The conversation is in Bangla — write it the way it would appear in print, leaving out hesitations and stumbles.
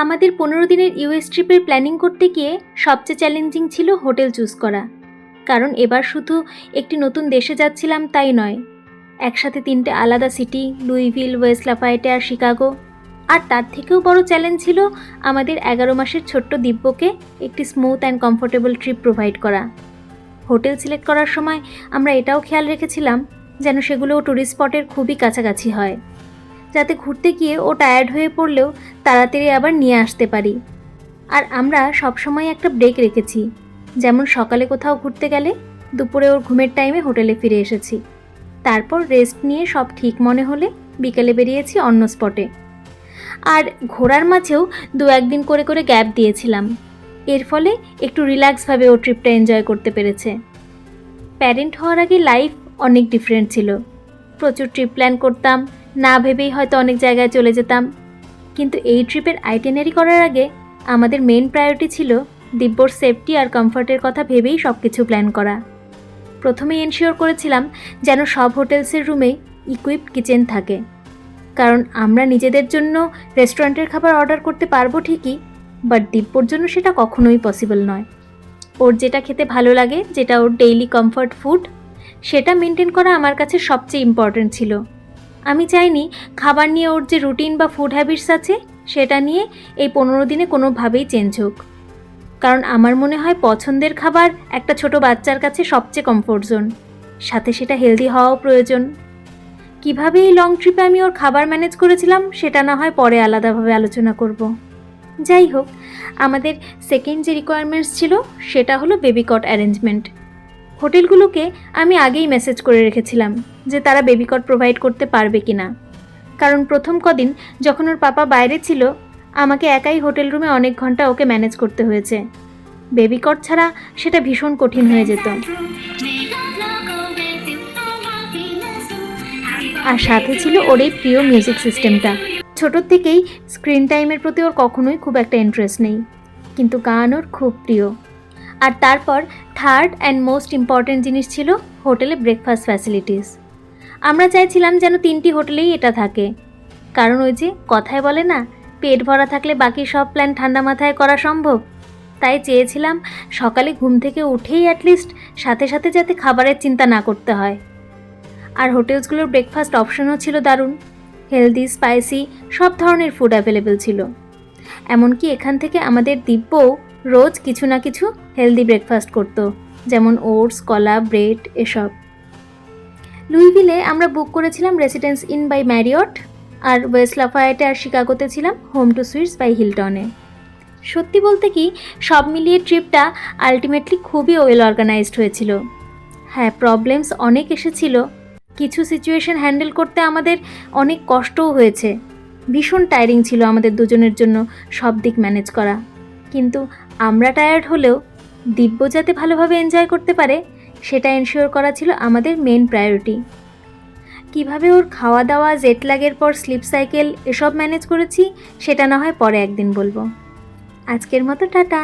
আমাদের 15 দিনের ইউএস ট্রিপের প্ল্যানিং করতে গিয়ে সবচেয়ে চ্যালেঞ্জিং ছিল হোটেল চুজ করা। কারণ এবার শুধু একটি নতুন দেশে যাচ্ছিলাম তাই নয়, একসাথে 3টে আলাদা সিটি, লুইভিল, ওয়েস্ট লাফায়েটে আর শিকাগো। আর তার থেকেও বড় চ্যালেঞ্জ ছিল আমাদের 11 মাসের ছোট্ট দিব্যকে একটি smooth and comfortable trip provide করা। হোটেল সিলেক্ট করার সময় আমরা এটাও খেয়াল রেখেছিলাম যেন সেগুলোও ট্যুরিস্ট স্পটের খুবই কাছাকাছি হয়, যাতে ঘুরতে গিয়ে ও টায়ার্ড হয়ে পড়লেও তাড়াতাড়ি আবার নিয়ে আসতে পারি। আর আমরা সবসময় একটা ব্রেক রেখেছি, যেমন সকালে কোথাও ঘুরতে গেলে দুপুরে ওর ঘুমের টাইমে হোটেলে ফিরে এসেছি, তারপর রেস্ট নিয়ে সব ঠিক মনে হলে বিকেলে বেরিয়েছি অন্য স্পটে। আর ঘোরার মাঝেও 2-1 দিন করে করে গ্যাপ দিয়েছিলাম, এর ফলে একটু রিল্যাক্সভাবে ও ট্রিপটা এনজয় করতে পেরেছে। প্যারেন্ট হওয়ার আগে লাইফ অনেক ডিফারেন্ট ছিল, প্রচুর ট্রিপ প্ল্যান করতাম, না ভেবেই হয়তো অনেক জায়গায় চলে যেতাম। কিন্তু এই ট্রিপের আইটিনারি করার আগে আমাদের মেন প্রায়োরিটি ছিল দিব্যর সেফটি আর কমফর্টের কথা ভেবেই সব কিছু প্ল্যান করা। প্রথমেই এনশিওর করেছিলাম যেন সব হোটেলসের রুমেই ইকুইপড কিচেন থাকে, কারণ আমরা নিজেদের জন্য রেস্টুরেন্টের খাবার অর্ডার করতে পারবো ঠিকই, বাট দিব্যর জন্য সেটা কখনোই পসিবল নয়। ওর যেটা খেতে ভালো লাগে, যেটা ওর ডেইলি কমফর্ট ফুড, সেটা মেনটেন করা আমার কাছে সবচেয়ে ইম্পর্ট্যান্ট ছিল। আমি চাইনি খাবার নিয়ে ওর যে রুটিন বা ফুড হ্যাবিটস আছে সেটা নিয়ে এই 15 দিনে কোনোভাবেই চেঞ্জ হোক, কারণ আমার মনে হয় পছন্দের খাবার একটা ছোট বাচ্চার কাছে সবচেয়ে কমফোর্ট জোন, সাথে সেটা হেলদি হওয়াও প্রয়োজন। কিভাবে এই লং ট্রিপে আমি ওর খাবার ম্যানেজ করেছিলাম সেটা না হয় পরে আলাদাভাবে আলোচনা করব। যাই হোক, আমাদের সেকেন্ড যে রিকোয়ারমেন্টস ছিল সেটা হলো বেবি কট অ্যারেঞ্জমেন্ট। হোটেলগুলোকে আমি আগেই মেসেজ করে রেখেছিলাম যে তারা বেবি কট প্রোভাইড করতে পারবে কি না, কারণ প্রথম কদিন যখন ওর পাপা বাইরে ছিল আমাকে একাই হোটেল রুমে অনেক ঘন্টা ওকে ম্যানেজ করতে হয়েছে। বেবি কট ছাড়া সেটা ভীষণ কঠিন হয়ে যেত। আর সাথে ছিল ওর এই প্রিয় মিউজিক সিস্টেমটা। ছোটোর থেকেই স্ক্রিন টাইমের প্রতি ওর কখনোই খুব একটা ইন্টারেস্ট নেই, কিন্তু গান ওর খুব প্রিয়। আর তারপর থার্ড অ্যান্ড মোস্ট ইম্পর্ট্যান্ট জিনিস ছিল হোটেলে ব্রেকফাস্ট ফ্যাসিলিটিস। আমরা চাইছিলাম যেন 3টি হোটেলেই এটা থাকে, কারণ ওই যে কথায় বলে না, পেট ভরা থাকলে বাকি সব প্ল্যান ঠান্ডা মাথায় করা সম্ভব। তাই চেয়েছিলাম সকালে ঘুম থেকে উঠেই অ্যাটলিস্ট সাথে সাথে যাতে খাবারের চিন্তা না করতে হয়। আর হোটেলসগুলোর ব্রেকফাস্ট অপশনও ছিল দারুণ, হেলদি, স্পাইসি সব ধরনের ফুড অ্যাভেলেবেল ছিল। এমনকি এখান থেকে আমাদের দিব্যও রোজ কিছু না কিছু হেলদি ব্রেকফাস্ট করতো, যেমন ওটস, কলা, ব্রেড এসব। লুইভিলে আমরা বুক করেছিলাম রেসিডেন্স ইন বাই ম্যারিয়ট, আর ওয়েস্ট লাফায়েটে আর শিকাগোতে ছিলাম হোম টু সুইটস বাই হিলটনে। সত্যি বলতে কি, সব মিলিয়ে ট্রিপটা আলটিমেটলি খুবই ওয়েল অর্গানাইজড হয়েছিল। হ্যাঁ, প্রবলেমস অনেক এসেছিল, কিছু সিচুয়েশন হ্যান্ডেল করতে আমাদের অনেক কষ্টও হয়েছে, ভীষণ টায়ারিং ছিল আমাদের দুজনের জন্য সব দিক ম্যানেজ করা। কিন্তু আমরা টায়ার্ড হলেও দিব্য যাতে ভালোভাবে এনজয় করতে পারে সেটা এনশিওর করা ছিল আমাদের মেন প্রায়োরিটি। কিভাবে ওর খাওয়া দাওয়া, জেট ল্যাগের পর স্লিপ সাইকেল এসব ম্যানেজ করেছি সেটা না হয় পরে একদিন বলবো। আজকের মতো টাটা।